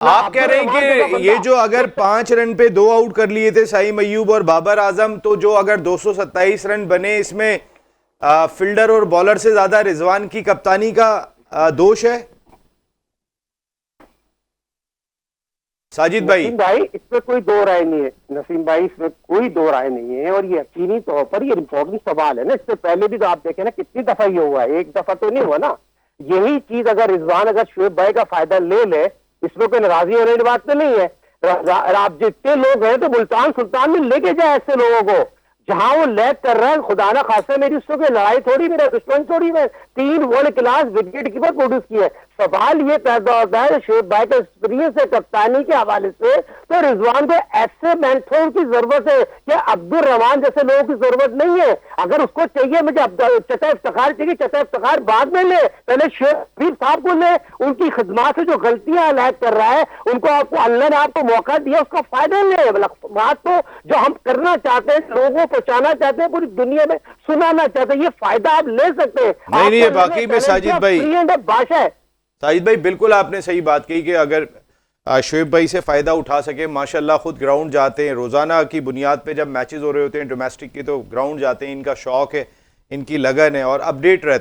आप कह रहे हैं कि ये जो अगर 5 रन पे 2 आउट कर लिए थे साइम अय्यूब और बाबर आजम, तो जो अगर 227 रन बने, इसमें फील्डर और बॉलर से ज्यादा रिजवान की कप्तानी का दोष है? साजिद भाई। नसीम भाई, इसमें कोई दो राय नहीं है। नसीम भाई, इसमें कोई दो राय नहीं है, और ये यकीनी तौर पर ये इम्पोर्टेंट सवाल है ना। इससे पहले भी तो आप देखें ना, कितनी दफा ये हुआ है, एक दफा तो नहीं हुआ ना। यही चीज अगर रिजवान अगर शोएब भाई का फायदा ले ले, इसमें कोई नाराजगी होने की बात तो नहीं है। आप जितने लोग हैं तो मुल्तान सुल्तान में लेके जाए ऐसे लोगों को, जहां वो लैग कर रहा है। खुदा ना खासा मेरी उससे कोई लड़ाई थोड़ी, मेरा दुश्मन थोड़ी। मैं 3 world class wicket keeper produce किए। सवाल ये पैदा होता है शोएब भाई का एक्सपीरियंस है कप्तानी के हवाले से, तो रिजवान को ऐसे मेंटोर की जरूरत है कि अब्दुल रहमान जैसे लोगों की जरूरत नहीं है। अगर उसको चाहिए, मुझे चचा इफ्तिखार चाहिए, चचा इफ्तिखार बाद में ले, पहले शोएब साहब को ले। उनकी खिदमत से जो गलतियां लैग कर रहा है, उनको आपको अल्लाह ने आपको मौका दिया, उसका फायदा ले। बात तो जो हम करना चाहते हैं, लोगों को पहुंचाना चाहते हैं, पूरी दुनिया में सुनाना चाहते हैं, ये फायदा आप ले सकते हैं। नहीं, ये बाकी में साजिद भाई, भाषा है। साजिद भाई बिल्कुल आपने सही बात कही कि अगर शोएब भाई से फ़ायदा उठा सके, माशाल्लाह खुद ग्राउंड जाते हैं, रोज़ाना की बुनियाद पे जब मैचेस हो रहे होते हैं डोमेस्टिक के, तो ग्राउंड जाते हैं, इनका शौक़ है, इनकी लगन है और अपडेट रहते हैं।